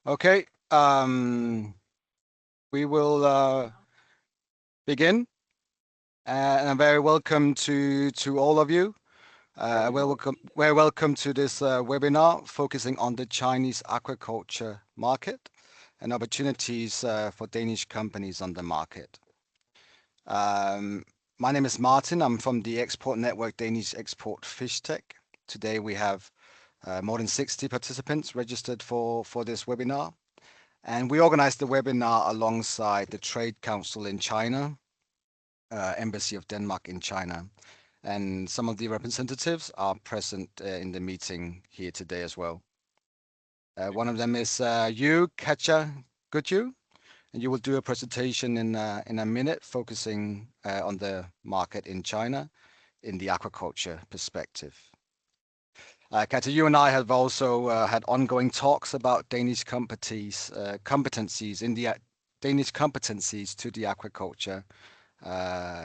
Okay, we will begin, and I'm very welcome to all of you. Very welcome to this webinar focusing on the Chinese aquaculture market and opportunities for Danish companies on the market. My name is Martin. I'm from the export network Danish Export Fish Tech. Today we have more than 60 participants registered for this webinar. And we organized the webinar alongside the Trade Council in China, Embassy of Denmark in China. And some of the representatives are present in the meeting here today as well. One of them is you, Katja Gutju, and you will do a presentation in a minute focusing on the market in China in the aquaculture perspective. Katja, you and I have also had ongoing talks about Danish competencies in the Danish competencies to the aquaculture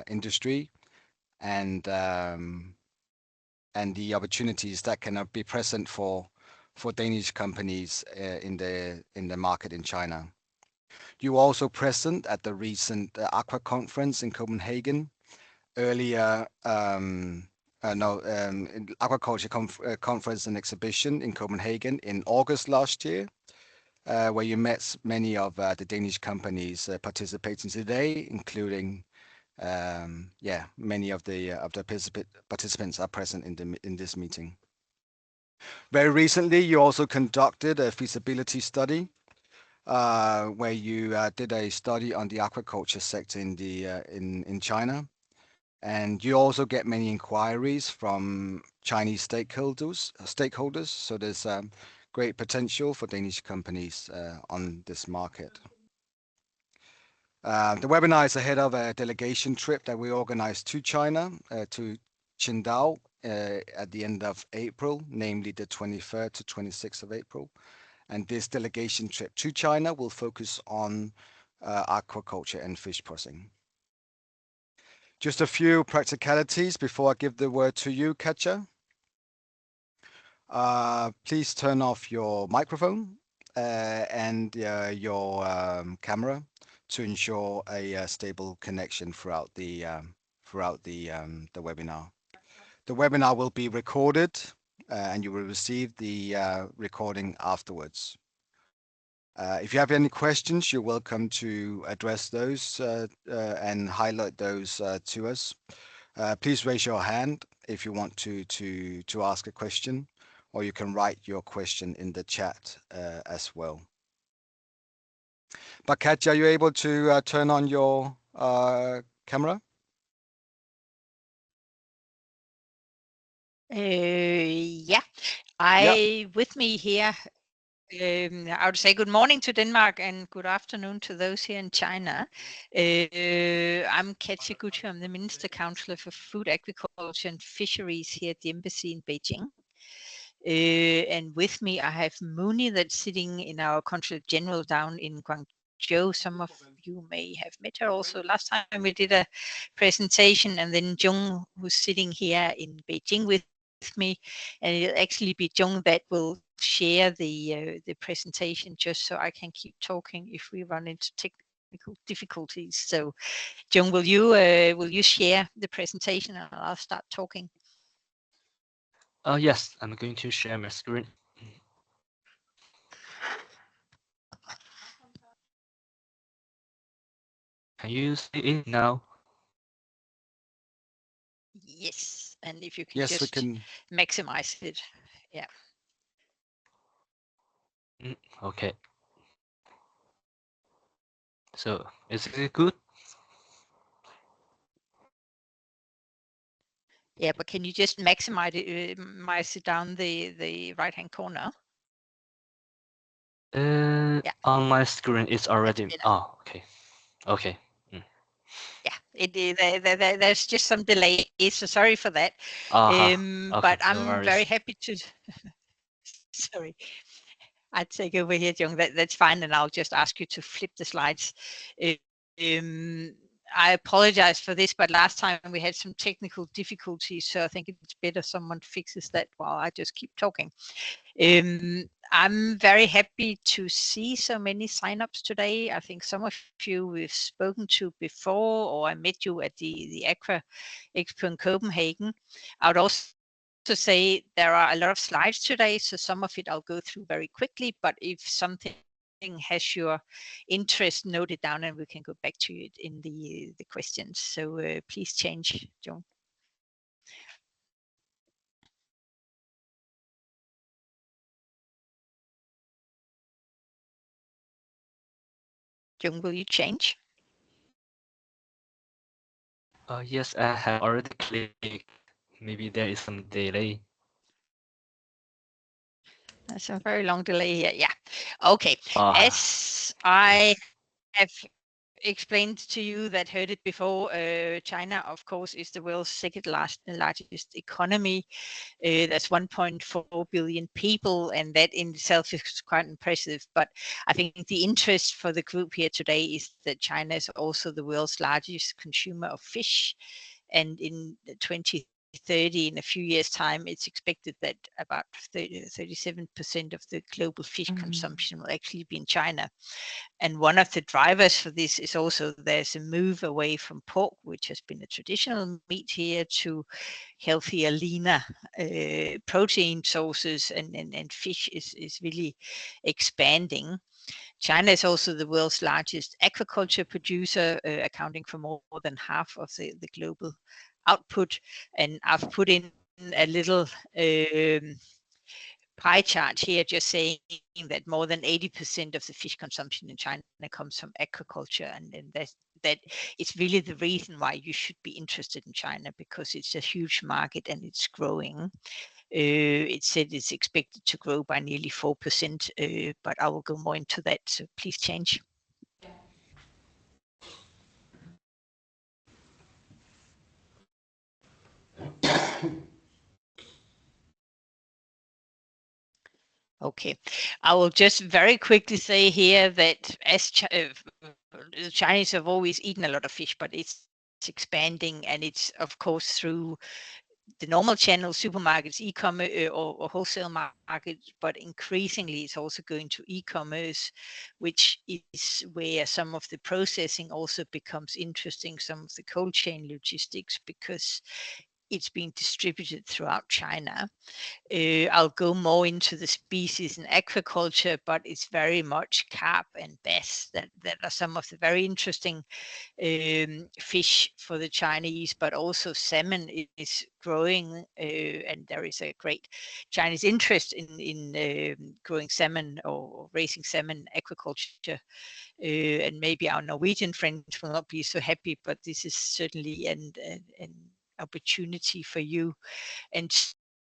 industry, and the opportunities that can be present for Danish companies in the market in China. You were also present at the recent Aqua conference in Copenhagen earlier. Aquaculture conference and exhibition in Copenhagen in August last year, where you met many of the Danish companies participating today, including many of the participants are present in this meeting. Very recently, you also conducted a feasibility study where you did a study on the aquaculture sector in China. And you also get many inquiries from Chinese stakeholders. So there's great potential for Danish companies on this market. The webinar is ahead of a delegation trip that we organized to China, to Qingdao at the end of April, namely the 23rd to 26th of April. And this delegation trip to China will focus on aquaculture and fish processing. Just a few practicalities before I give the word to you, Katja. Please turn off your microphone and your camera to ensure a stable connection throughout the webinar. The webinar will be recorded and you will receive the recording afterwards. If you have any questions, you're welcome to address those and highlight those to us. Please raise your hand if you want to ask a question, or you can write your question in the chat as well. But Katja, are you able to turn on your camera? Yeah, with me here, I would say good morning to Denmark and good afternoon to those here in China. I'm Katja Gutju. I'm the Minister Counselor for Food, Agriculture and Fisheries here at the Embassy in Beijing. And with me, I have Muni that's sitting in our Consulate General down in Guangzhou. Some of you may have met her also last time we did a presentation, and then Jung, who's sitting here in Beijing with me, and it'll actually be Jung that will share the presentation, just so I can keep talking if we run into technical difficulties. So, Jung, will you share the presentation and I'll start talking? Yes, I'm going to share my screen. Can you see it now? Yes, and if you can just maximize it. Yeah. Okay. So, is it good? Yeah, but can you just maximize it down the right-hand corner? Yeah. On my screen, it's already. Oh, okay. Okay. Yeah, there's just some delay, so sorry for that. Okay, but I'm no very happy to. Sorry, I take over here, Jung. That's fine, and I'll just ask you to flip the slides. I apologize for this, but last time we had some technical difficulties, so I think it's better someone fixes that while I just keep talking. I'm very happy to see so many signups today. I think some of you we've spoken to before, or I met you at the Aqua Expo in Copenhagen. I would also say there are a lot of slides today, so some of it I'll go through very quickly, but if something has your interest, note it down and we can go back to it in the questions. So please change, Joan. Joan, will you change? Yes, I have already clicked. Maybe there is some delay. There's a very long delay here. Yeah. Okay. Ah, As I have explained to you that heard it before, China, of course, is the world's second largest economy. That's 1.4 billion people, and that in itself is quite impressive. But I think the interest for the group here today is that China is also the world's largest consumer of fish, and in 2030, in a few years' time, it's expected that about 37% of the global fish consumption will actually be in China. And one of the drivers for this is also there's a move away from pork, which has been a traditional meat here, to healthier, leaner protein sources, and fish is really expanding. China is also the world's largest aquaculture producer, accounting for more than half of the global output. And I've put in a little pie chart here just saying that more than 80% of the fish consumption in China comes from aquaculture, and that is really the reason why you should be interested in China, because it's a huge market and it's growing. It said it's expected to grow by nearly 4%, but I will go more into that, so please change. Okay, I will just very quickly say here that as the Chinese have always eaten a lot of fish, but it's expanding, and it's of course through the normal channel, supermarkets, e-commerce, or wholesale markets, but increasingly it's also going to e-commerce, which is where some of the processing also becomes interesting, some of the cold chain logistics, because it's being distributed throughout China. I'll go more into the species in aquaculture, but it's very much carp and bass that are some of the very interesting fish for the Chinese, but also salmon is growing, and there is a great Chinese interest in growing salmon or raising salmon aquaculture. And maybe our Norwegian friends will not be so happy, but this is certainly an opportunity for you. And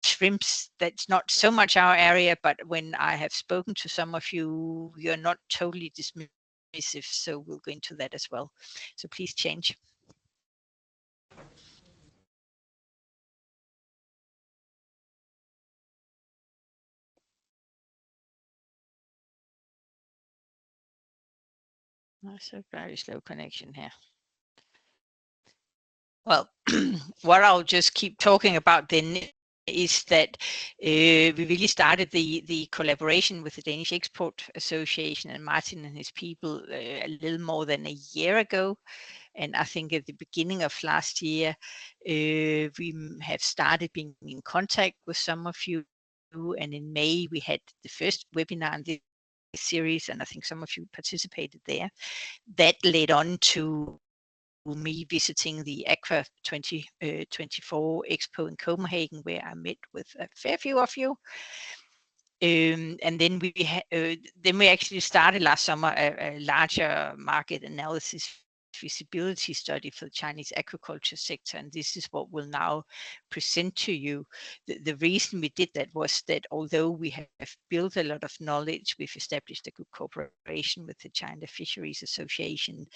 shrimps, that's not so much our area, but when I have spoken to some of you, you're not totally dismissive, so we'll go into that as well. So please change. That's a very slow connection here. Well, what I'll just keep talking about then is that we really started the collaboration with the Danish Export Association and Martin and his people a little more than a year ago. And I think at the beginning of last year, we have started being in contact with some of you. And in May, we had the first webinar in this series, and I think some of you participated there. That led on to me visiting the Aqua 2024 Expo in Copenhagen, where I met with a fair few of you. And then we actually started last summer a larger market analysis feasibility study for the Chinese aquaculture sector, and this is what we'll now present to you. The reason we did that was that although we have built a lot of knowledge, we've established a good cooperation with the China Fisheries Association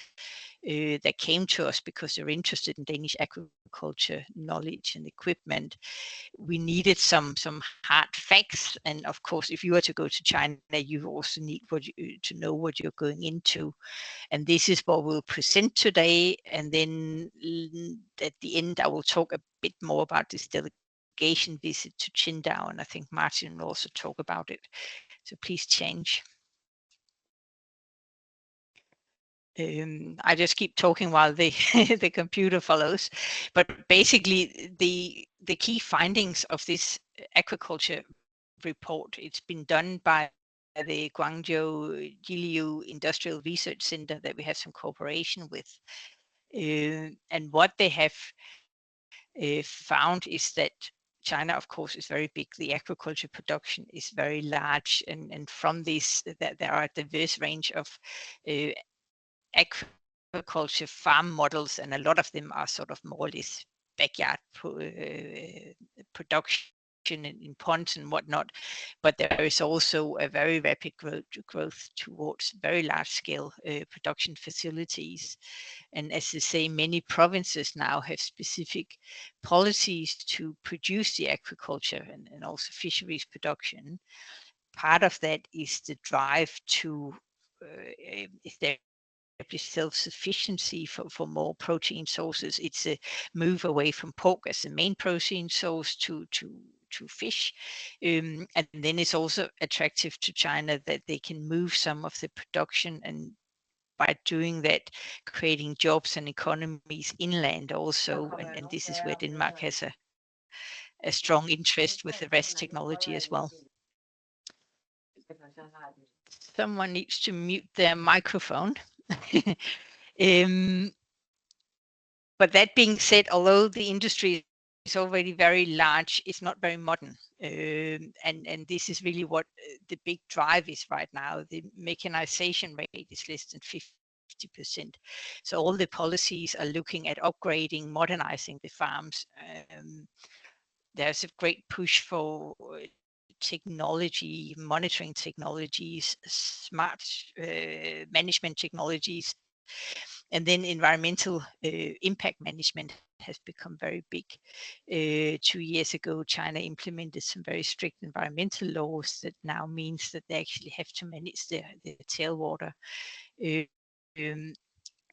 that came to us because they're interested in Danish aquaculture knowledge and equipment. We needed some hard facts, and of course, if you were to go to China, you also need to know what you're going into. And this is what we'll present today. And then at the end, I will talk a bit more about this delegation visit to Qingdao, and I think Martin will also talk about it So please change. I just keep talking while the the computer follows, but basically the key findings of this aquaculture report, it's been done by the Guangzhou Jiliu Industrial Research Center that we have some cooperation with, and what they have found is that China, of course, is very big. The aquaculture production is very large, and from this, that there are a diverse range of aquaculture farm models, and a lot of them are sort of more or less backyard production in ponds and whatnot. But there is also a very rapid growth towards very large scale production facilities. And as I say, many provinces now have specific policies to produce the aquaculture and also fisheries production. Part of that is the drive to establish self-sufficiency for more protein sources. It's a move away from pork as the main protein source to fish. And then it's also attractive to China that they can move some of the production, and by doing that, creating jobs and economies inland also. And this is where Denmark has a strong interest with the REST technology as well. Someone needs to mute their microphone. But that being said, although the industry is already very large, it's not very modern. And this is really what the big drive is right now. The mechanization rate is less than 50%. So all the policies are looking at upgrading, modernizing the farms. There's a great push for technology, monitoring technologies, smart management technologies, and then environmental impact management has become very big. 2 years ago, China implemented some very strict environmental laws that now means that they actually have to manage their tailwater.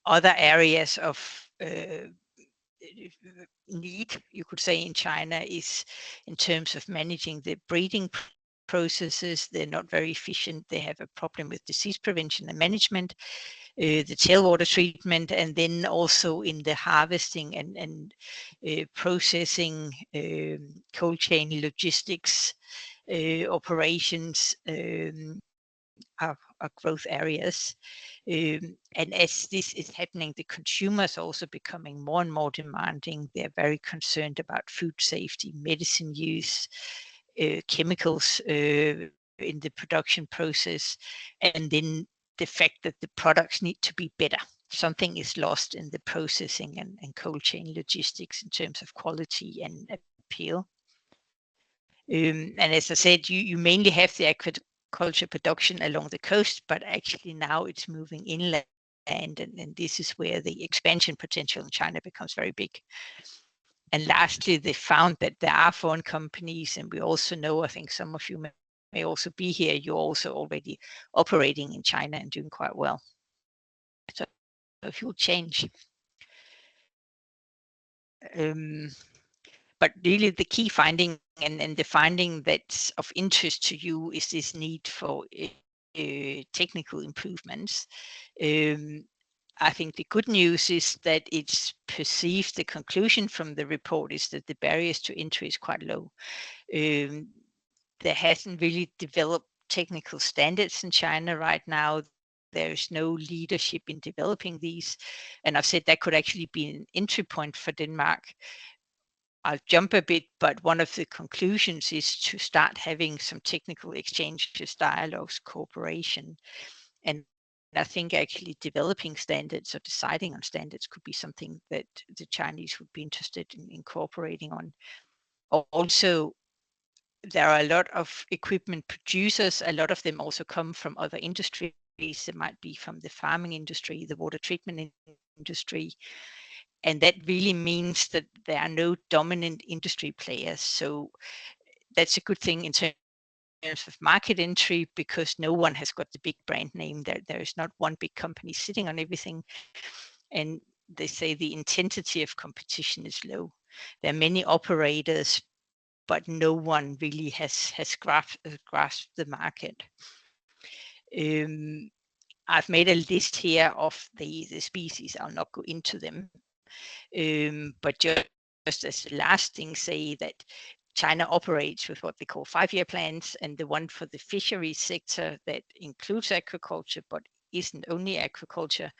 Other areas of need, you could say, in China is in terms of managing the breeding processes. They're not very efficient. They have a problem with disease prevention and management, the tailwater treatment, and then also in the harvesting and processing, cold chain logistics operations are growth areas. And as this is happening, the consumers are also becoming more and more demanding. They're very concerned about food safety, medicine use, chemicals in the production process, and then the fact that the products need to be better. Something is lost in the processing and cold chain logistics in terms of quality and appeal. And as I said, you mainly have the aquaculture production along the coast, but actually now it's moving inland, and this is where the expansion potential in China becomes very big. And lastly, they found that there are foreign companies, and we also know, I think some of you may also be here, you're also already operating in China and doing quite well. So if you'll change. But really the key finding and the finding that's of interest to you is this need for technical improvements. I think the good news is that it's perceived, the conclusion from the report is that the barriers to entry is quite low. There hasn't really developed technical standards in China right now. There's no leadership in developing these. And I've said that could actually be an entry point for Denmark. I'll jump a bit, but one of the conclusions is to start having some technical exchanges, dialogues, cooperation. And I think actually developing standards or deciding on standards could be something that the Chinese would be interested in cooperating on. Also, there are a lot of equipment producers. A lot of them also come from other industries. It might be from the farming industry, the water treatment industry. And that really means that there are no dominant industry players. So that's a good thing in terms of market entry, because no one has got the big brand name. There is not one big company sitting on everything. And they say the intensity of competition is low. There are many operators, but no one really has grasped the market. I've made a list here of the species. I'll not go into them, but just as the last thing, say that China operates with what they call 5-year plans, and the one for the fisheries sector that includes aquaculture but isn't only aquaculture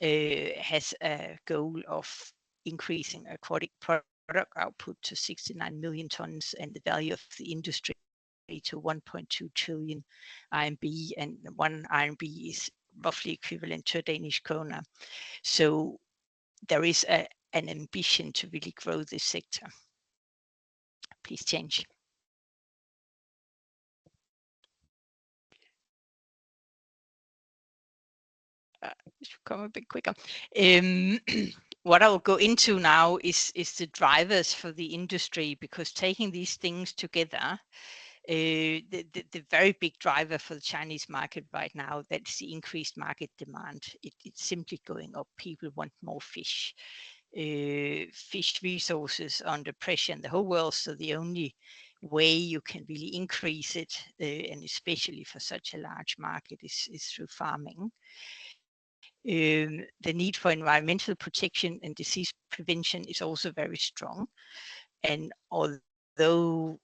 has a goal of increasing aquatic product output to 69 million tons and the value of the industry to 1.2 trillion RMB, and 1 RMB is roughly equivalent to a Danish kroner. So there is an ambition to really grow this sector. Please change. It should come a bit quicker. What I will go into now is the drivers for the industry, because taking these things together, the very big driver for the Chinese market right now, that's the increased market demand. It's simply going up. People want more fish. Fish resources are under pressure in the whole world, so the only way you can really increase it, and especially for such a large market, is through farming. The need for environmental protection and disease prevention is also very strong. And although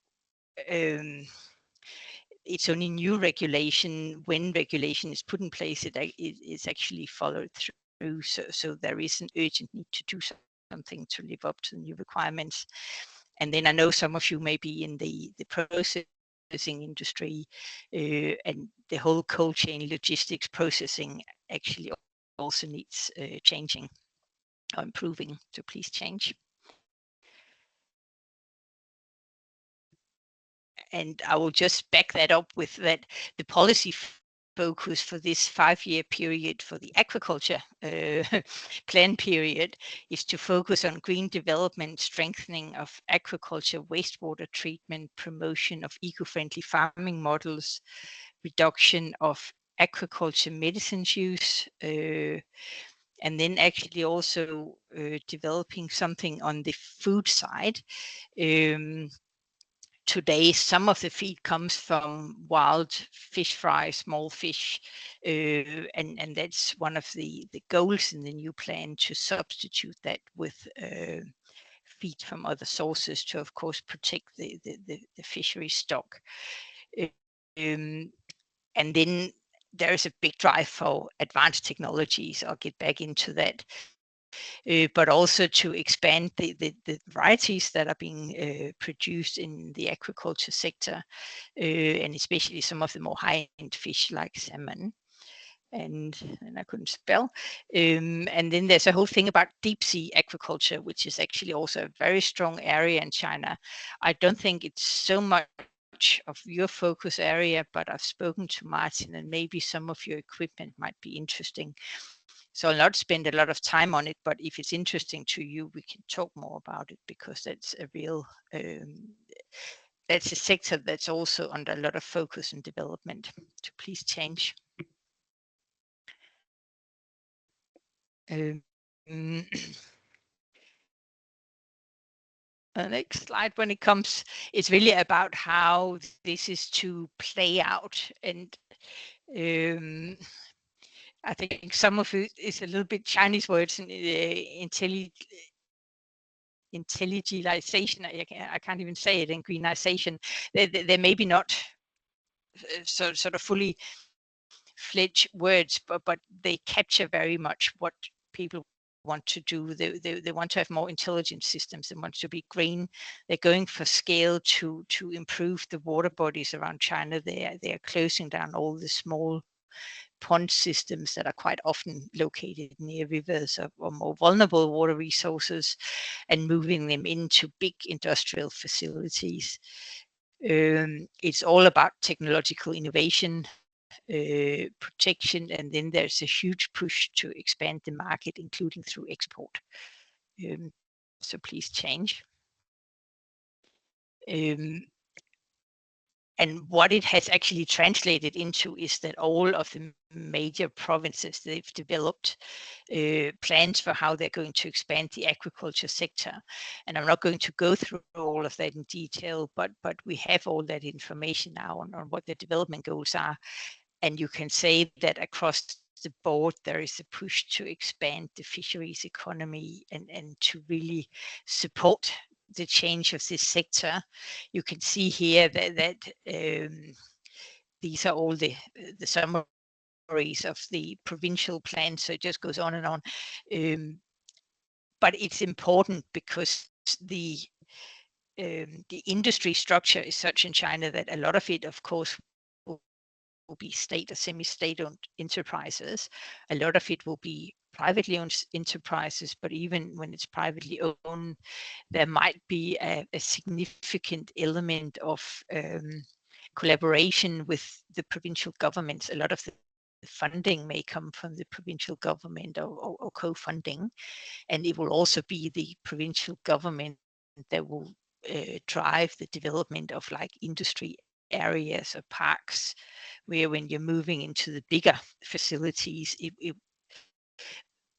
it's only new regulation, when regulation is put in place, it is actually followed through. So there is an urgent need to do something to live up to the new requirements. And then I know some of you may be in the processing industry, and the whole cold chain logistics processing actually also needs changing or improving, so please change. And I will just back that up with that the policy focus for this 5-year period for the aquaculture plan period is to focus on green development, strengthening of aquaculture wastewater treatment, promotion of eco-friendly farming models, reduction of aquaculture medicines use, and then actually also developing something on the food side. Today, some of the feed comes from wild fish fry, small fish, and that's one of the goals in the new plan, to substitute that with feed from other sources to, of course, protect the fishery stock. And then there is a big drive for advanced technologies. I'll get back into that. But also to expand the varieties that are being produced in the aquaculture sector, and especially some of the more high-end fish like salmon. And I couldn't spell. And then there's a whole thing about deep sea aquaculture, which is actually also a very strong area in China. I don't think it's so much of your focus area, but I've spoken to Martin, and maybe some of your equipment might be interesting. So I'll not spend a lot of time on it, but if it's interesting to you, we can talk more about it, because that's a real, that's a sector that's also under a lot of focus and development. So please change. The next slide, when it comes, it's really about how this is to play out. And I think some of it is a little bit Chinese words, and intelligization. I can't even say it, and greenization. They maybe not sort of fully fledged words, but they capture very much what people want to do. They want to have more intelligent systems. They want to be green. They're going for scale to improve the water bodies around China. They are closing down all the small pond systems that are quite often located near rivers or more vulnerable water resources, and moving them into big industrial facilities. It's all about technological innovation, protection, and then there's a huge push to expand the market, including through export. So please change. And what it has actually translated into is that all of the major provinces, they've developed plans for how they're going to expand the aquaculture sector. And I'm not going to go through all of that in detail, but we have all that information now on what the development goals are. And you can say that across the board, there is a push to expand the fisheries economy and to really support the change of this sector. You can see here that these are all the summaries of the provincial plans, so it just goes on and on. But it's important because the industry structure is such in China that a lot of it, of course, will be state or semi-state-owned enterprises. A lot of it will be privately owned enterprises, but even when it's privately owned, there might be a significant element of collaboration with the provincial governments. A lot of the funding may come from the provincial government or co-funding, and it will also be the provincial government that will drive the development of like industry areas or parks, where when you're moving into the bigger facilities,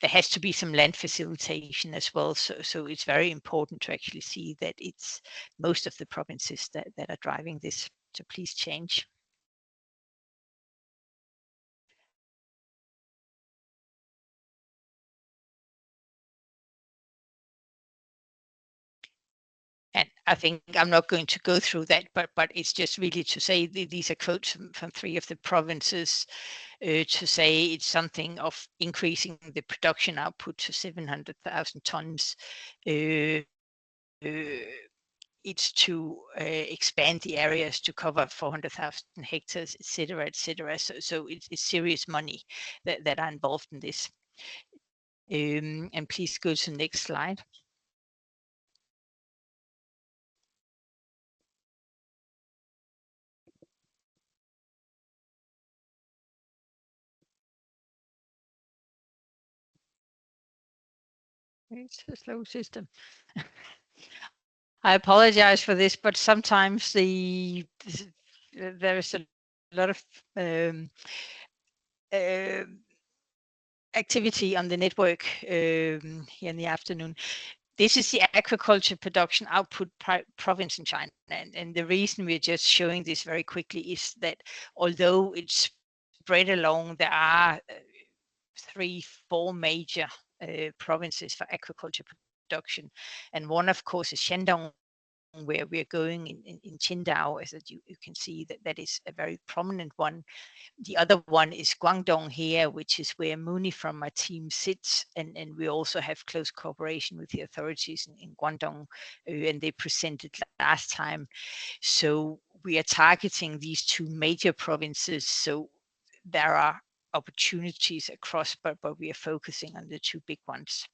there has to be some land facilitation as well. So it's very important to actually see that it's most of the provinces that are driving this. So please change. And I think I'm not going to go through that, but it's just really to say these are quotes from 3 of the provinces to say it's something of increasing the production output to 700,000 tons. It's to expand the areas to cover 400,000 hectares, etc., etc. So it's serious money that are involved in this. And please go to the next slide. It's a slow system. I apologize for this, but sometimes there is a lot of activity on the network here in the afternoon. This is the aquaculture production output province in China. And the reason we're just showing this very quickly is that although it's spread along, there are 3-4 major provinces for aquaculture production. And one, of course, is Shandong, where we're going in Qingdao, as you can see that is a very prominent one. The other one is Guangdong here, which is where Mooney from my team sits, and we also have close cooperation with the authorities in Guangdong, and they presented last time. So we are targeting these 2 major provinces, so there are opportunities across, but we are focusing on the 2 big ones.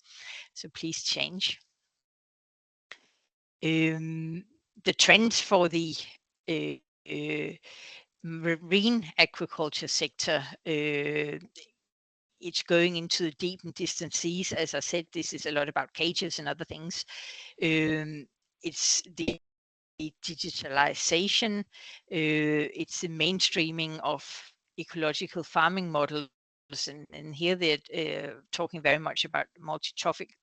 So please change. The trends for the marine aquaculture sector, it's going into the deep and distant seas. As I said, this is a lot about cages and other things. It's the digitalization, it's the mainstreaming of ecological farming models, and here they're talking very much about multi-trophic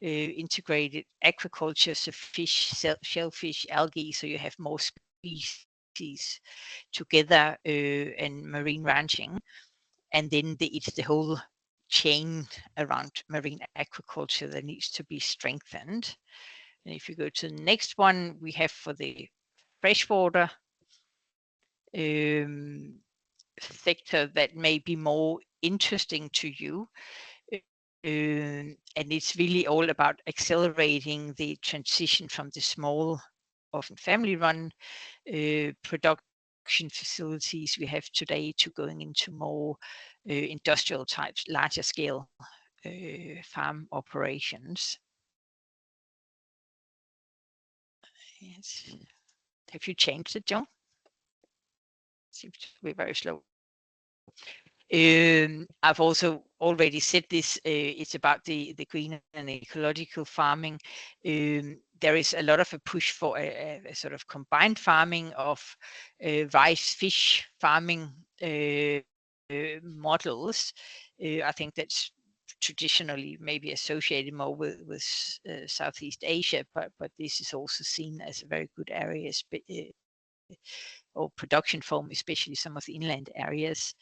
integrated aquaculture, so fish, shellfish, algae, so you have more species together, and marine ranching. And then it's the whole chain around marine aquaculture that needs to be strengthened. And if you go to the next one, we have for the freshwater sector that may be more interesting to you. And it's really all about accelerating the transition from the small, often family-run production facilities we have today to going into more industrial types, larger scale farm operations. Yes. Have you changed it, John? Seems to be very slow. I've also already said this, it's about the green and ecological farming. there is a lot of a push for a sort of combined farming of rice fish farming models. I think that's traditionally maybe associated more with Southeast Asia, but this is also seen as a very good area or production form, especially some of the inland areas.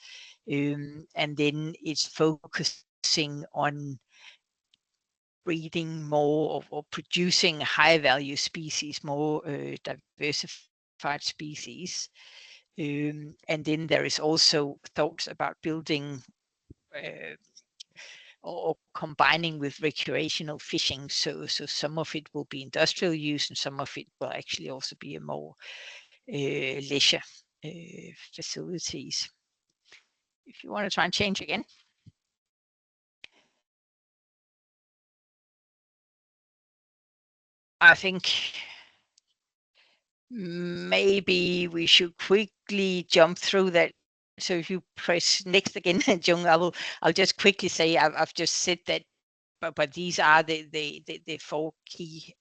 And then it's focusing on breeding more or producing high value species, more diversified species. And then there is also thoughts about building or combining with recreational fishing. So some of it will be industrial use and some of it will actually also be a more leisure facilities. If you want to try and change again. I think maybe we should quickly jump through that. So if you press next again, Jung, I'll just quickly say I've just said that, but these are the 4 key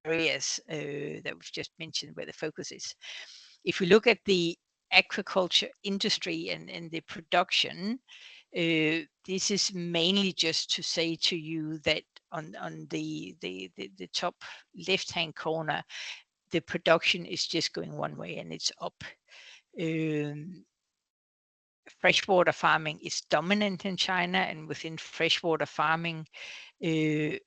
areas that we've just mentioned where the focus is. If we look at the aquaculture industry and the production, this is mainly just to say to you that on the top left-hand corner, the production is just going one way and it's up. Freshwater farming is dominant in China, and within freshwater farming, it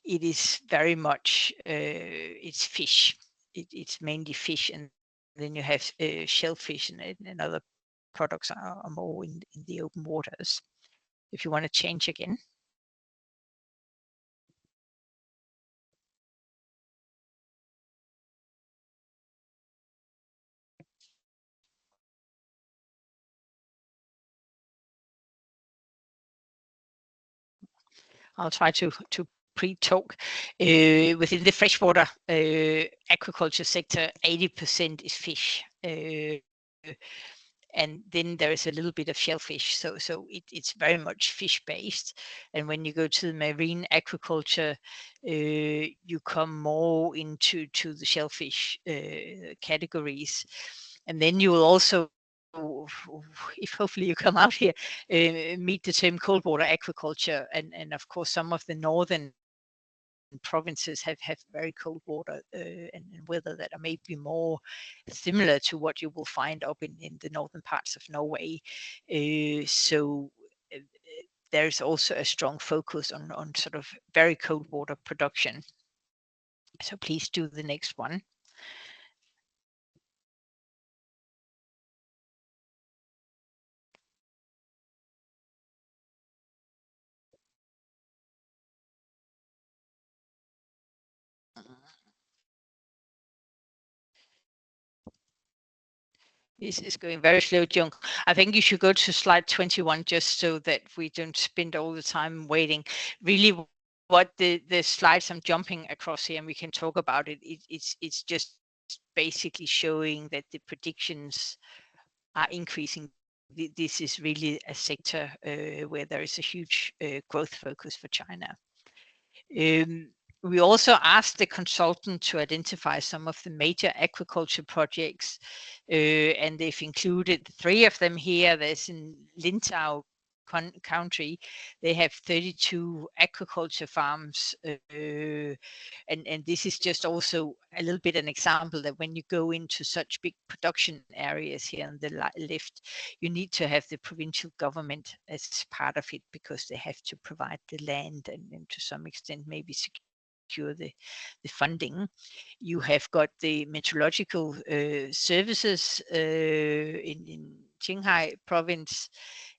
is very much it's fish. It's mainly fish, and then you have shellfish and other products are more in the open waters. If you want to change again. I'll try to pre-talk. Within the freshwater aquaculture sector, 80% is fish. And then there is a little bit of shellfish, so it's very much fish based. And when you go to the marine aquaculture, you come more into the shellfish categories, and then you will also, if hopefully you come out here, meet the term cold water aquaculture, and of course some of the northern provinces have very cold water and weather that are maybe more similar to what you will find up in the northern parts of Norway. So there's also a strong focus on sort of very cold water production. So please do the next one. This is going very slow, Jung. I think you should go to slide 21 just so that we don't spend all the time waiting. Really, what the slides I'm jumping across here, and we can talk about it, it's just basically showing that the predictions are increasing. This is really a sector where there is a huge growth focus for China. We also asked the consultant to identify some of the major aquaculture projects, and they've included 3 of them here. There's in Lintau country, they have 32 aquaculture farms, and this is just also a little bit an example that when you go into such big production areas here on the left, you need to have the provincial government as part of it because they have to provide the land and to some extent maybe secure the funding. You have got the meteorological services in Qinghai province.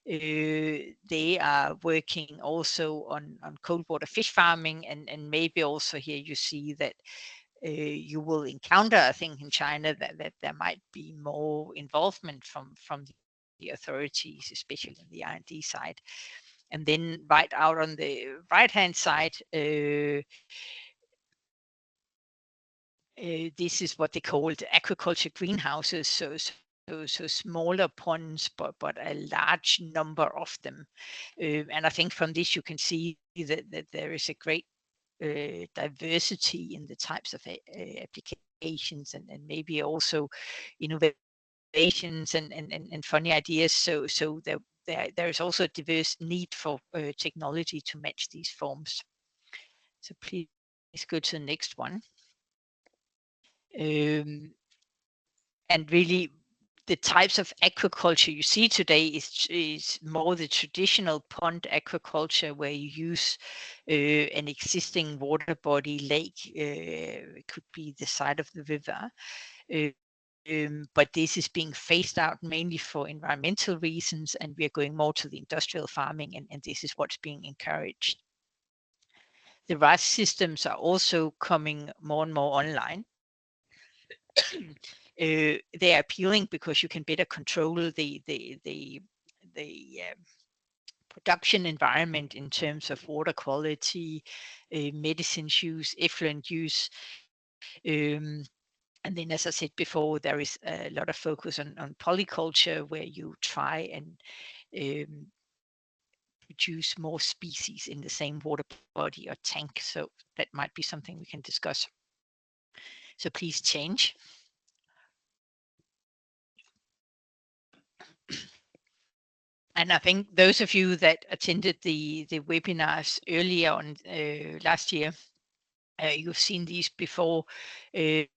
They are working also on cold water fish farming, and maybe also here you see that you will encounter, I think, in China that there might be more involvement from the authorities, especially on the R&D side. And then right out on the right-hand side, this is what they call the aquaculture greenhouses. So smaller ponds, but a large number of them. And I think from this you can see that there is a great diversity in the types of applications and maybe also innovations and funny ideas. So there is also a diverse need for technology to match these forms. So please go to the next one. And really, the types of aquaculture you see today is more the traditional pond aquaculture, where you use an existing water body, lake, it could be the side of the river. But this is being phased out mainly for environmental reasons, and we are going more to the industrial farming, and this is what's being encouraged. The RAS systems are also coming more and more online. They are appealing because you can better control the production environment in terms of water quality, medicines use, effluent use. And then, as I said before, there is a lot of focus on polyculture, where you try and produce more species in the same water body or tank. So that might be something we can discuss. So please change. And I think those of you that attended the webinars earlier on last year, you've seen these before. They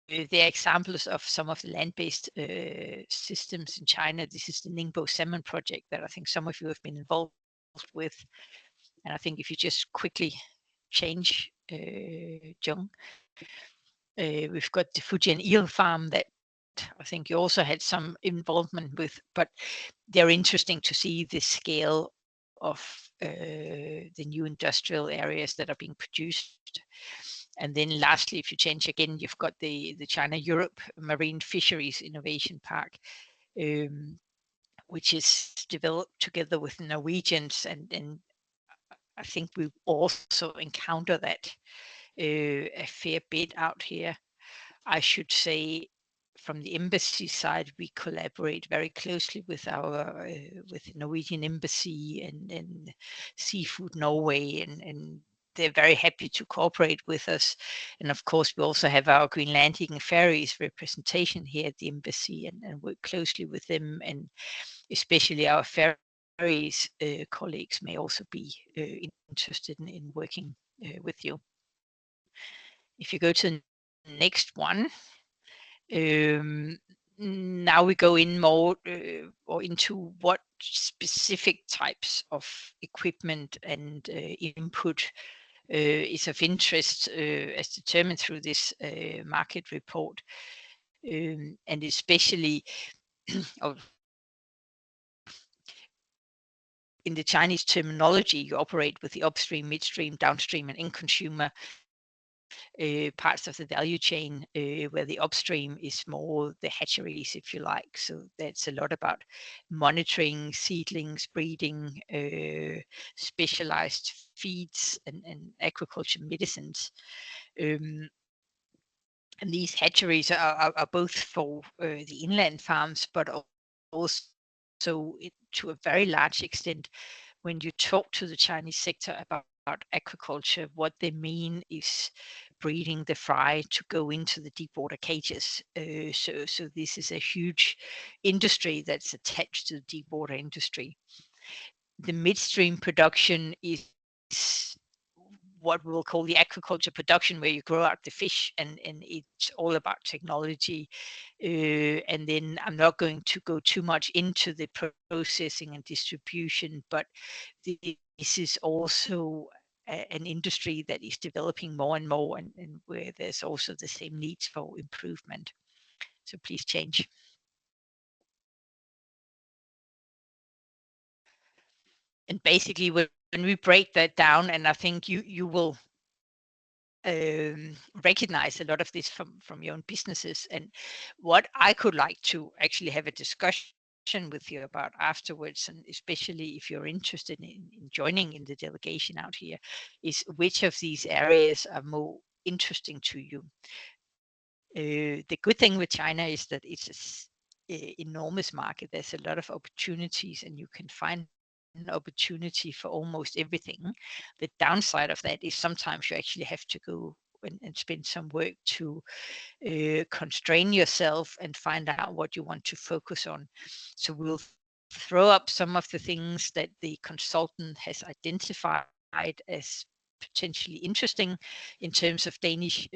are examples of some of the land-based systems in China. This is the Ningbo Salmon project that I think some of you have been involved with. And I think if you just quickly change, Jung, we've got the Fujian eel farm that I think you also had some involvement with, but they're interesting to see the scale of the new industrial areas that are being produced. And then lastly, if you change again, you've got the China-Europe Marine Fisheries Innovation Park, which is developed together with Norwegians. And I think we also encounter that a fair bit out here. I should say, from the embassy side, we collaborate very closely with our with Norwegian embassy and Seafood Norway, and they're very happy to cooperate with us. And of course, we also have our Greenlandic ferries representation here at the embassy, and work closely with them, and especially our ferries colleagues may also be interested in working with you. If you go to the next one, now we go in more or into what specific types of equipment and input is of interest as determined through this market report, and especially in the Chinese terminology, you operate with the upstream, midstream, downstream, and end consumer parts of the value chain, where the upstream is more the hatcheries, if you like. So that's a lot about monitoring seedlings, breeding, specialized feeds, and aquaculture medicines. And these hatcheries are both for the inland farms, but also to a very large extent, when you talk to the Chinese sector about aquaculture, what they mean is breeding the fry to go into the deep water cages. So this is a huge industry that's attached to the deep water industry. The midstream production is what we'll call the aquaculture production, where you grow out the fish, and it's all about technology. And then I'm not going to go too much into the processing and distribution, but this is also an industry that is developing more and more, and where there's also the same needs for improvement. So please change. And basically, when we break that down, and I think you will recognize a lot of this from your own businesses, and what I could like to actually have a discussion with you about afterwards, and especially if you're interested in joining in the delegation out here, is which of these areas are more interesting to you. The good thing with China is that it's an enormous market. There's a lot of opportunities, and you can find opportunity for almost everything. The downside of that is sometimes you actually have to go and spend some work to constrain yourself and find out what you want to focus on. So we'll throw up some of the things that the consultant has identified as potentially interesting in terms of Danish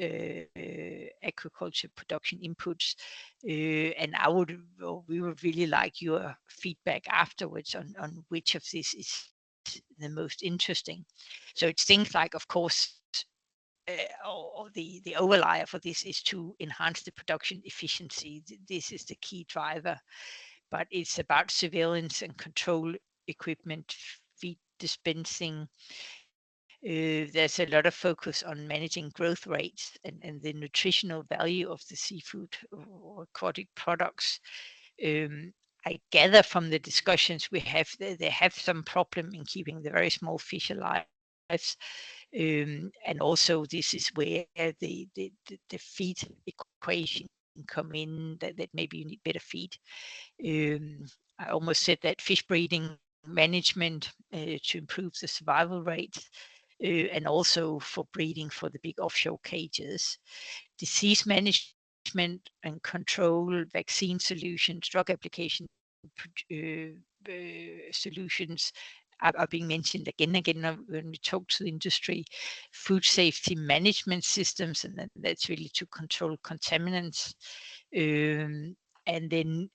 aquaculture production inputs. And we would really like your feedback afterwards on which of this is the most interesting. So it's things like, of course, or the overlier for this is to enhance the production efficiency. This is the key driver, but it's about surveillance and control equipment, feed dispensing. There's a lot of focus on managing growth rates and the nutritional value of the seafood or aquatic products. I gather from the discussions we have, they have some problem in keeping the very small fish alive. And also this is where the feed equation come in, that maybe you need better feed. I almost said that fish breeding management to improve the survival rates, and also for breeding for the big offshore cages. Disease management and control, vaccine solutions, drug application solutions are being mentioned again and again when we talk to the industry. Food safety management systems, and that's really to control contaminants. And then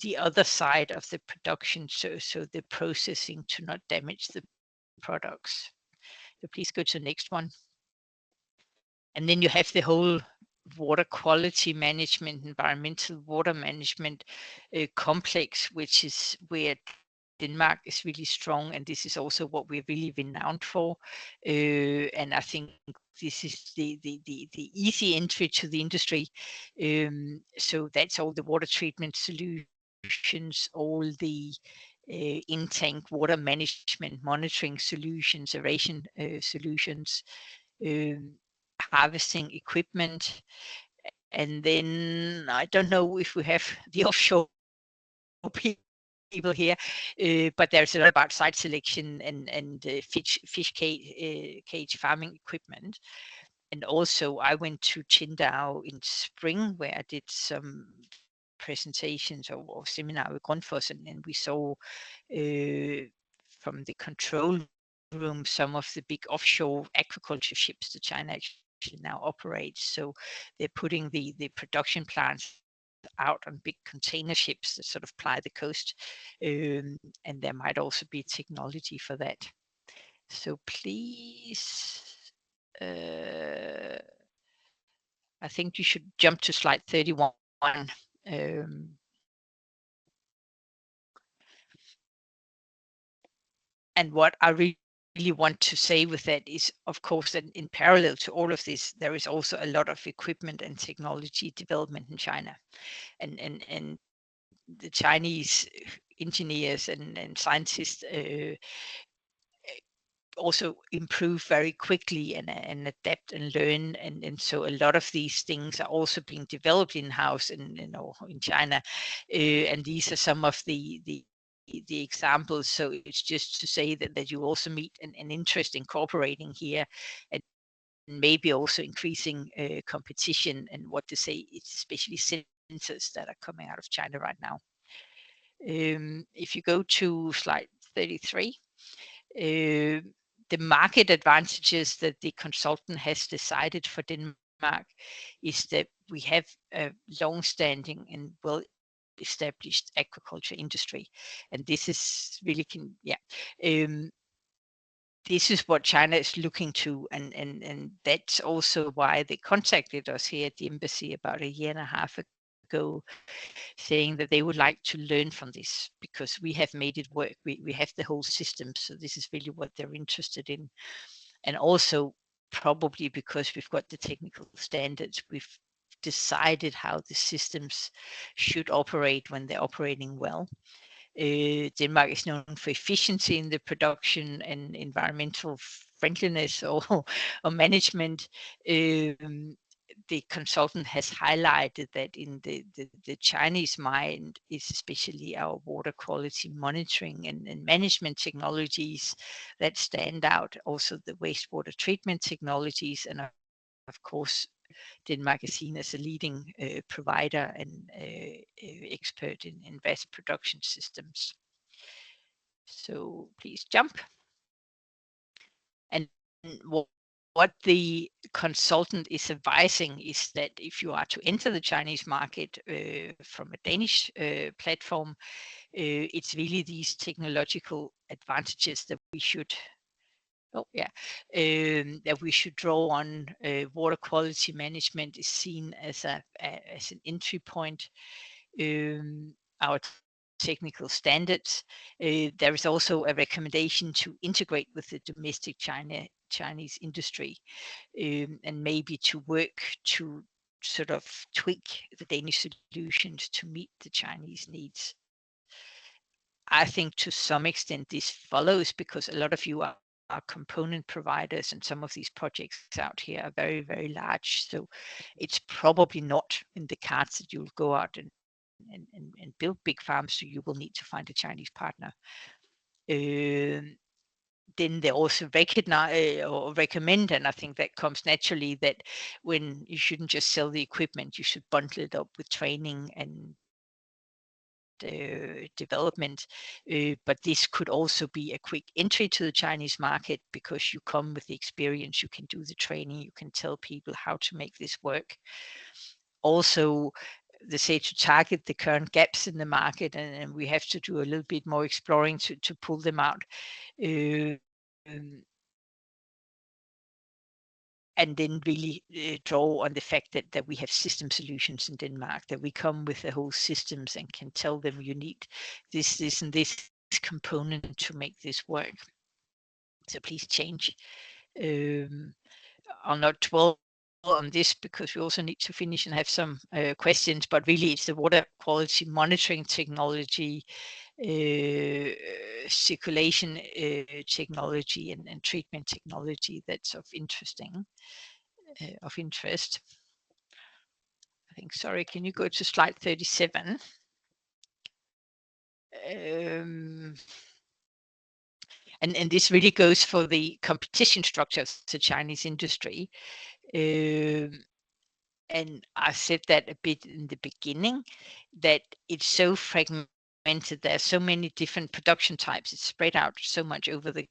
the other side of the production, so the processing to not damage the products. So please go to the next one. And then you have the whole water quality management, environmental water management complex, which is where Denmark is really strong, and this is also what we're really renowned for. And I think this is the easy entry to the industry. So that's all the water treatment solutions, all the in-tank water management monitoring solutions, aeration solutions, harvesting equipment. And then I don't know if we have the offshore people here, but there's a lot about site selection and fish cage farming equipment. And also I went to Qingdao in spring where I did some presentations or seminar with Grundfos, and we saw from the control room some of the big offshore aquaculture ships that China actually now operates. So they're putting the production plants out on big container ships that sort of ply the coast, and there might also be technology for that. So please, I think you should jump to slide 31. And what I really want to say with that is, of course, that in parallel to all of this, there is also a lot of equipment and technology development in China, and the Chinese engineers and scientists also improve very quickly and adapt and learn, and so a lot of these things are also being developed in-house in China, and these are some of the examples. So it's just to say that you also meet an interest in cooperating here, and maybe also increasing competition, and what to say, it's especially sensors that are coming out of China right now. If you go to slide 33, the market advantages that the consultant has decided for Denmark is that we have a long-standing and well-established aquaculture industry, and this is really this is what China is looking to, and that's also why they contacted us here at the embassy about a year and a half ago, saying that they would like to learn from this because we have made it work. We have the whole system, so this is really what they're interested in. And also probably because we've got the technical standards, we've decided how the systems should operate when they're operating well. Denmark is known for efficiency in the production and environmental friendliness or management. the consultant has highlighted that in the Chinese mind is especially our water quality monitoring and management technologies that stand out. Also the wastewater treatment technologies, and of course Denmark is seen as a leading provider and expert in vast production systems. So please jump. And what the consultant is advising is that if you are to enter the Chinese market from a Danish platform, it's really these technological advantages that we should that we should draw on. Water quality management is seen as an entry point. Our technical standards. There is also a recommendation to integrate with the domestic Chinese industry, and maybe to work to sort of tweak the Danish solutions to meet the Chinese needs. I think to some extent this follows because a lot of you are component providers, and some of these projects out here are very, very large. So it's probably not in the cards that you'll go out and build big farms, so you will need to find a Chinese partner. Then they also recognize or recommend, and I think that comes naturally, that when you shouldn't just sell the equipment, you should bundle it up with training and development. But this could also be a quick entry to the Chinese market because you come with the experience, you can do the training, you can tell people how to make this work. Also, they say to target the current gaps in the market, and we have to do a little bit more exploring to pull them out. And then really draw on the fact that we have system solutions in Denmark, that we come with the whole systems and can tell them you need this, and this component to make this work. So please change. I'll not dwell on this because we also need to finish and have some questions, but really it's the water quality monitoring technology, circulation technology, and treatment technology that's of interest. I think, sorry, can you go to slide 37? And this really goes for the competition structure of the Chinese industry. And I said that a bit in the beginning, that it's so fragmented. There are so many different production types. It's spread out so much over the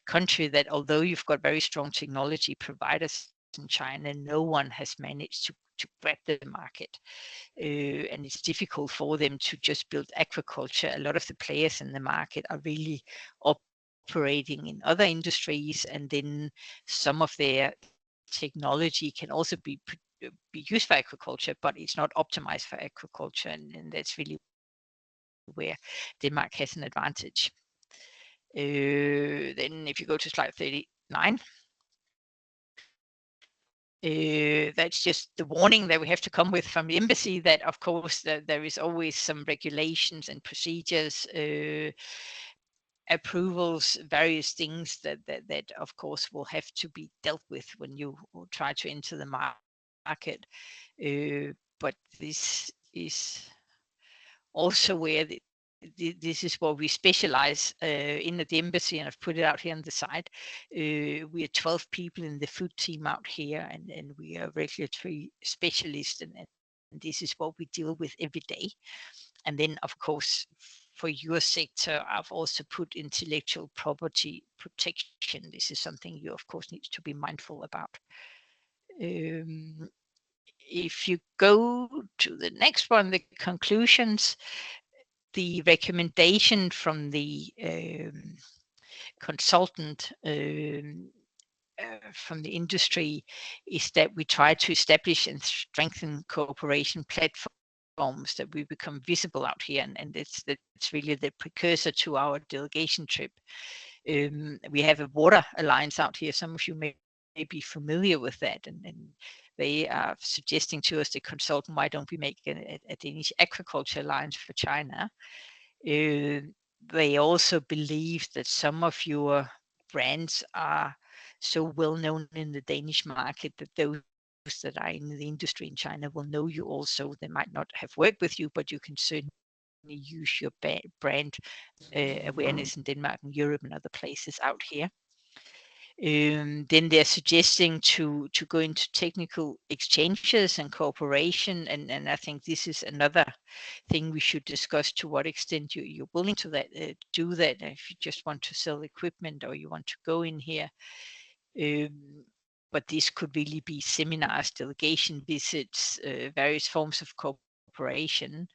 country that although you've got very strong technology providers in China, no one has managed to grab the market. And it's difficult for them to just build aquaculture. A lot of the players in the market are really operating in other industries, and then some of their technology can also be used for aquaculture, but it's not optimized for aquaculture, and that's really where Denmark has an advantage. Then if you go to slide 39, that's just the warning that we have to come with from the embassy, that of course there is always some regulations and procedures, approvals, various things that of course will have to be dealt with when you try to enter the market. But this is also where this is what we specialize in at the embassy, and I've put it out here on the side. We are 12 people in the food team out here, and we are regulatory specialists, and this is what we deal with every day. And then, of course, for your sector, I've also put intellectual property protection. This is something you, of course, need to be mindful about. If you go to the next one, the conclusions, the recommendation from the consultant from the industry is that we try to establish and strengthen cooperation platforms, that we become visible out here, and that's really the precursor to our delegation trip. We have a water alliance out here. Some of you may be familiar with that, and they are suggesting to us, the consultant, why don't we make a Danish aquaculture alliance for China? They also believe that some of your brands are so well known in the Danish market that those that are in the industry in China will know you also. They might not have worked with you, but you can certainly use your brand awareness in Denmark and Europe and other places out here. Then they're suggesting to go into technical exchanges and cooperation, and I think this is another thing we should discuss, to what extent you're willing to do that, if you just want to sell equipment or you want to go in here. But this could really be seminars, delegation visits, various forms of cooperation.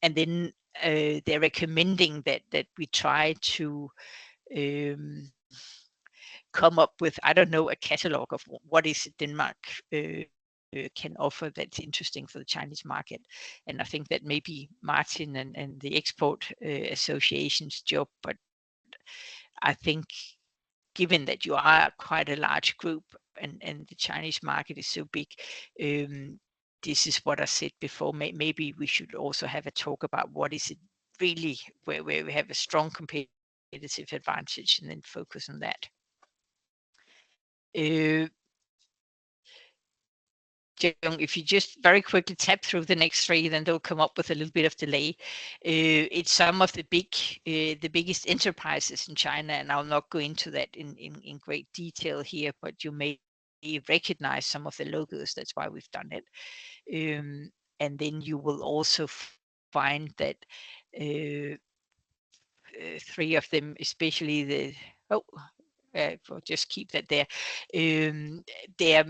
And then they're recommending that we try to come up with, I don't know, a catalog of what is it Denmark can offer that's interesting for the Chinese market. And I think that maybe Martin and the Export Association's job, but I think given that you are quite a large group and the Chinese market is so big, this is what I said before, maybe we should also have a talk about what is it really where we have a strong competitive advantage, and then focus on that. If you just very quickly tap through the next three, then they'll come up with a little bit of delay. It's some of the biggest enterprises in China, and I'll not go into that in great detail here, but you may recognize some of the logos. That's why we've done it. And then you will also find that three of them, especially just keep that there. They're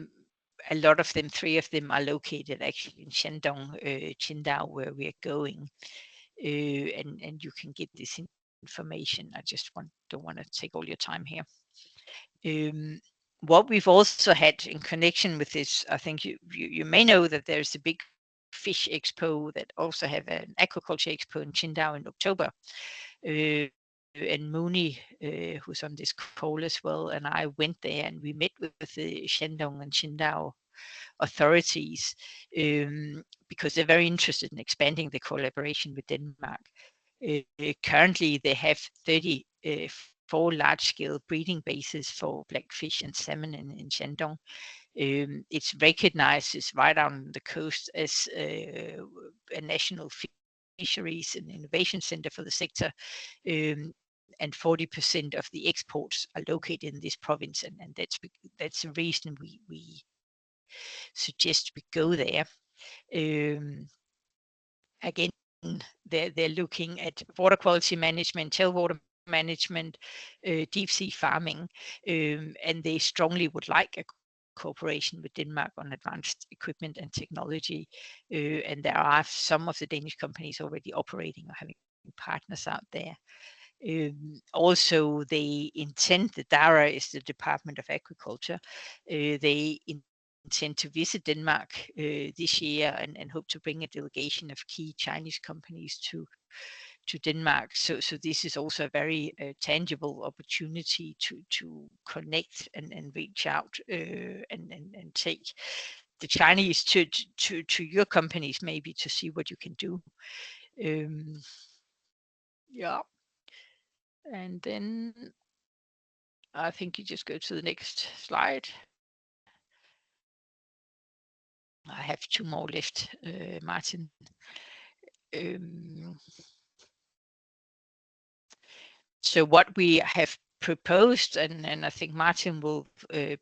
a lot of them, three of them are located actually in Shandong, Qingdao, where we're going. And you can get this information. I just don't want to take all your time here. What we've also had in connection with this, I think you may know that there's a big fish expo that also have an aquaculture expo in Qingdao in October. And Mooney, who's on this call as well, and I went there and we met with the Shandong and Qingdao authorities because they're very interested in expanding the collaboration with Denmark. Currently, they have 34 large-scale breeding bases for blackfish and salmon in Shandong. It's recognized as right on the coast as a national fisheries and innovation center for the sector. And 40% of the exports are located in this province, and that's the reason we suggest we go there. Again, they're looking at water quality management, tailwater management, deep sea farming, and they strongly would like a cooperation with Denmark on advanced equipment and technology. And there are some of the Danish companies already operating or having partners out there. Also, they intend, the DARA is the Department of Agriculture, they intend to visit Denmark this year and hope to bring a delegation of key Chinese companies to Denmark. So this is also a very tangible opportunity to connect and reach out and take the Chinese to your companies, maybe to see what you can do. Yeah. And then I think you just go to the next slide. I have two more left, Martin. So what we have proposed, and I think Martin will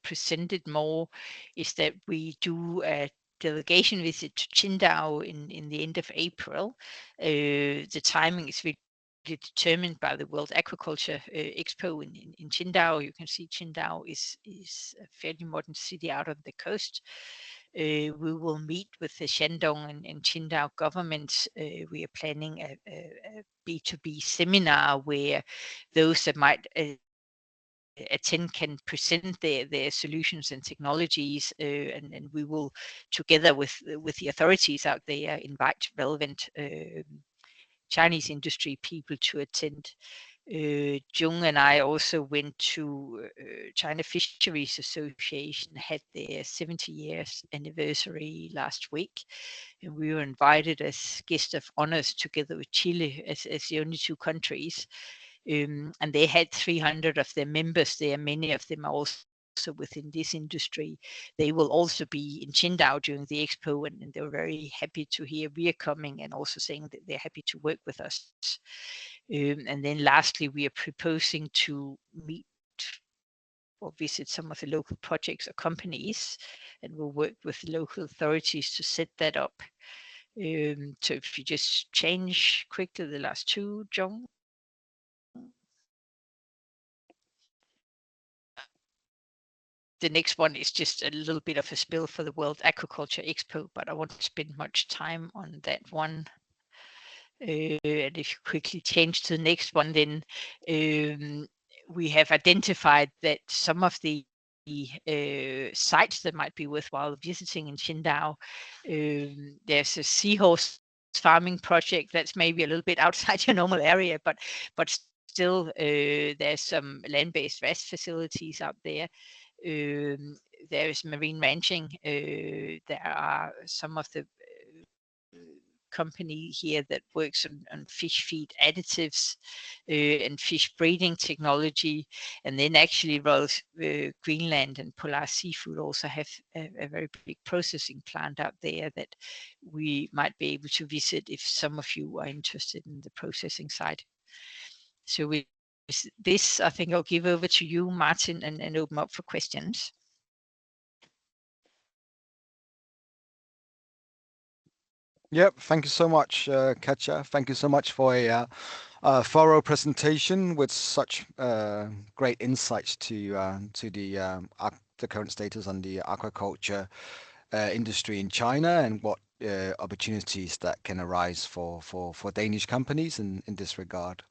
present it more, is that we do a delegation visit to Qingdao in the end of April. The timing is really determined by the World Aquaculture Expo in Qingdao. You can see Qingdao is a fairly modern city out on the coast. We will meet with the Shandong and Qingdao governments. We are planning a B2B seminar where those that might attend can present their solutions and technologies, and we will, together with the authorities out there, invite relevant Chinese industry people to attend. Jung and I also went to China Fisheries Association, had their 70 years anniversary last week, and we were invited as guest of honors together with Chile as the only two countries. And they had 300 of their members there. Many of them are also within this industry. They will also be in Qingdao during the expo, and they were very happy to hear we are coming, and also saying that they're happy to work with us. And then lastly, we are proposing to meet or visit some of the local projects or companies, and we'll work with local authorities to set that up. So if you just change quickly the last two, John. The next one is just a little bit of a spill for the World Aquaculture Expo, but I won't spend much time on that one. And if you quickly change to the next one, then we have identified that some of the sites that might be worthwhile visiting in Qingdao. There's a seahorse farming project that's maybe a little bit outside your normal area, but still there's some land-based RAS facilities out there. There is marine ranching. There are some of the company here that works on fish feed additives and fish breeding technology. And then actually Greenland and Polar Seafood also have a very big processing plant out there that we might be able to visit if some of you are interested in the processing side. So with this, I think I'll give over to you, Martin, and open up for questions. Yep, thank you so much, Katja. Thank you so much for a thorough presentation with such great insights to the current status on the aquaculture industry in China, and what opportunities that can arise for Danish companies in this regard.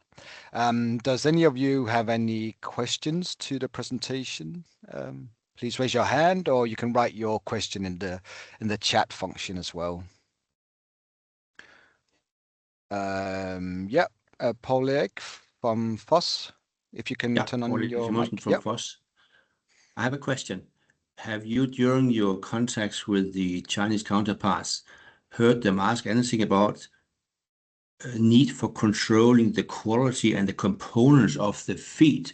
Does any of you have any questions to the presentation? Please raise your hand, or you can write your question in the chat function as well. Yeah, Paul Erik from Foss, if you can turn on your mic. From Foss. I have a question. Have you, during your contacts with the Chinese counterparts, heard them ask anything about a need for controlling the quality and the components of the feed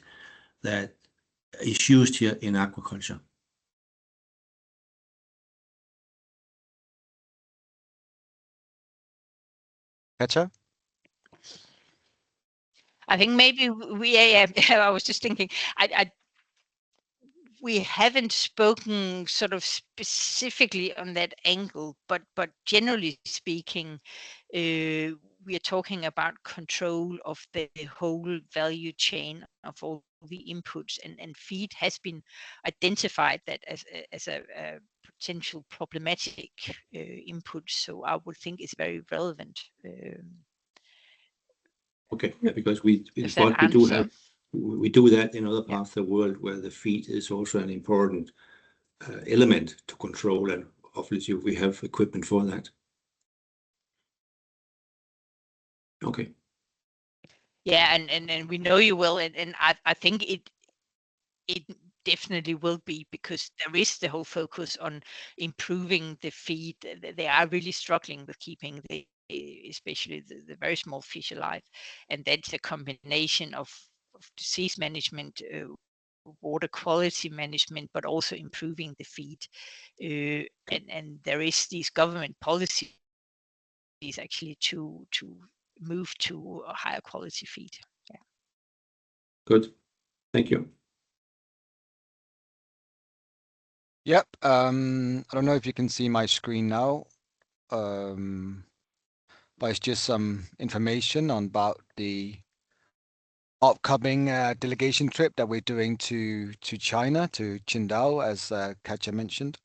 that is used here in aquaculture? Katja? I think maybe I was just thinking, we haven't spoken sort of specifically on that angle, but generally speaking, we are talking about control of the whole value chain of all the inputs, and feed has been identified that as a potential problematic input. So I would think it's very relevant. Okay, yeah, because we do that in other parts of the world where the feed is also an important element to control, and obviously we have equipment for that. Okay. Yeah, and we know you will, and I think it definitely will be, because there is the whole focus on improving the feed. They are really struggling with keeping especially the very small fish alive, and that's a combination of disease management, water quality management, but also improving the feed. And there is these government policies actually to move to a higher quality feed. Yeah. Good. Thank you. Yep. I don't know if you can see my screen now, but it's just some information about the upcoming delegation trip that we're doing to China, to Qingdao, as Katja mentioned.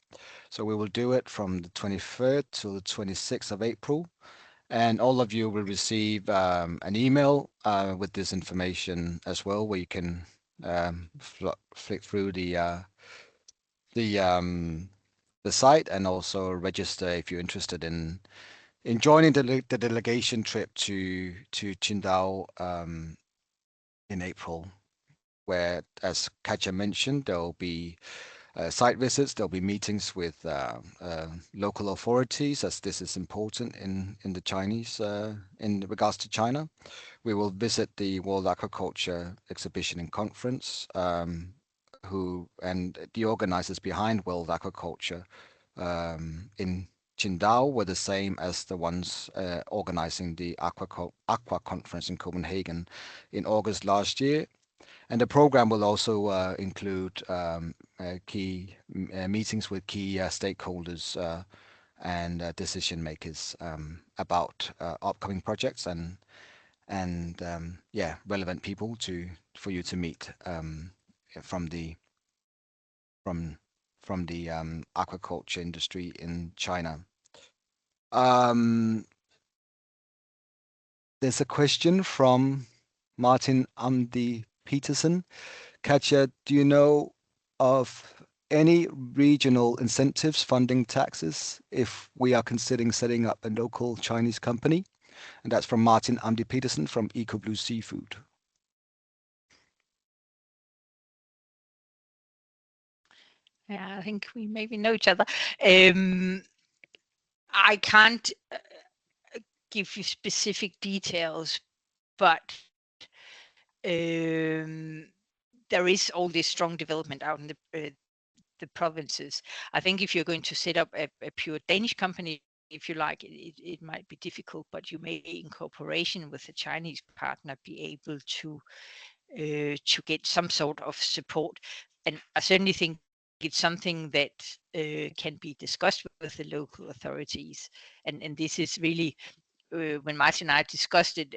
So we will do it from the 23rd to the 26th of April. And all of you will receive an email with this information as well, where you can flick through the site, and also register if you're interested in joining the delegation trip to Qingdao in April, where, as Katja mentioned, there will be site visits, there'll be meetings with local authorities, as this is important in the Chinese, in regards to China. We will visit the World Aquaculture Exhibition and Conference and the organizers behind World Aquaculture in Qingdao were the same as the ones organizing the Aqua Conference in Copenhagen in August last year. And the program will also include key meetings with key stakeholders and decision makers about upcoming projects and yeah, relevant people for you to meet from the aquaculture industry in China. There's a question from Martin Amdi Peterson. Katja, do you know of any regional incentives funding taxes if we are considering setting up a local Chinese company? And that's from Martin Amdi Peterson from EcoBlue Seafood. Yeah, I think we maybe know each other. I can't give you specific details, but there is all this strong development out in the provinces. I think if you're going to set up a pure Danish company, if you like, it might be difficult, but you may, in cooperation with a Chinese partner, be able to get some sort of support. And I certainly think it's something that can be discussed with the local authorities. And this is really, when Martin and I discussed it,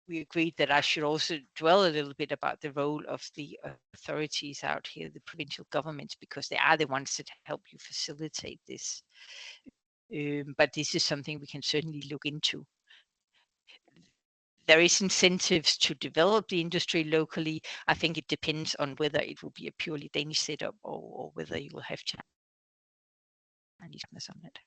we agreed that I should also dwell a little bit about the role of the authorities out here, the provincial governments, because they are the ones that help you facilitate this. But this is something we can certainly look into. There is incentives to develop the industry locally. I think it depends on whether it will be a purely Danish setup or whether you will have Chinese on it.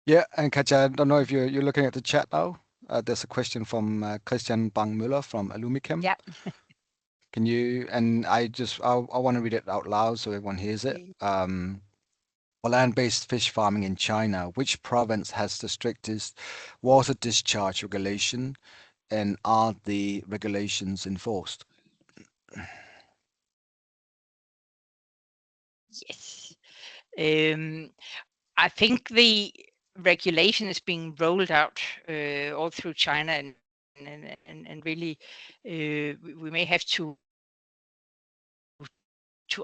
Yeah, and Katja, I don't know if you're looking at the chat now. There's a question from Christian Bang-Müller from Alumichem. Yeah. Can you, and I want to read it out loud so everyone hears it. For land-based fish farming in China, which province has the strictest water discharge regulation, and are the regulations enforced? Yes. I think the regulation is being rolled out all through China, and really we may have to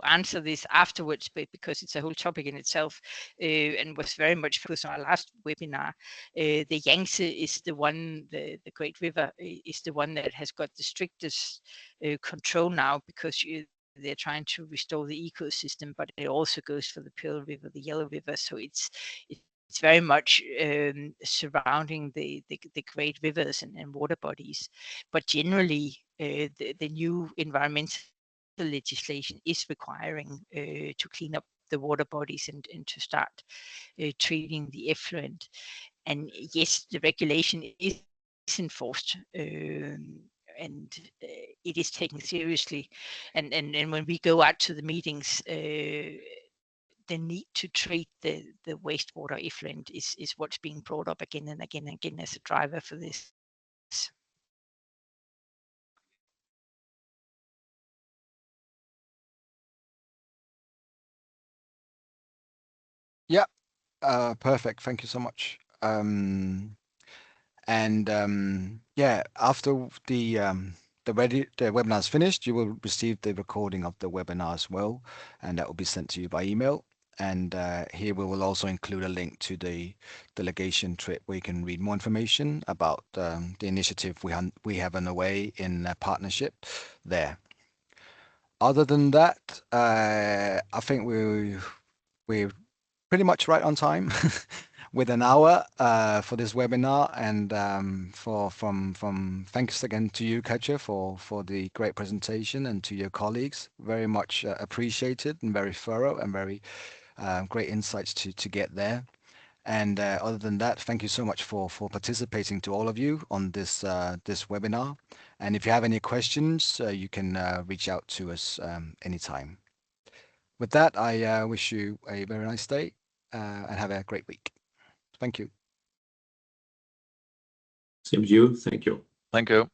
answer this afterwards, but because it's a whole topic in itself, and was very much focused on our last webinar. The Yangtze is the one, the Great River is the one that has got the strictest control now, because they're trying to restore the ecosystem, but it also goes for the Pearl River, the Yellow River. So it's very much surrounding the great rivers and water bodies. But generally, the new environmental legislation is requiring to clean up the water bodies and to start treating the effluent. And yes, the regulation is enforced, and it is taken seriously. And when we go out to the meetings, the need to treat the wastewater effluent is what's being brought up again and again and again as a driver for this. Yeah, perfect. Thank you so much. Yeah, after the webinar is finished, you will receive the recording of the webinar as well, and that will be sent to you by email. And here we will also include a link to the delegation trip where you can read more information about the initiative we have underway in partnership there. Other than that, I think we're pretty much right on time with an hour for this webinar, and thanks again to you, Katja, for the great presentation, and to your colleagues. Very much appreciated and very thorough and very great insights to get there. And other than that, thank you so much for participating, to all of you, on this webinar. And if you have any questions, you can reach out to us anytime. With that, I wish you a very nice day and have a great week. Thank you. Same to you. Thank you. Thank you.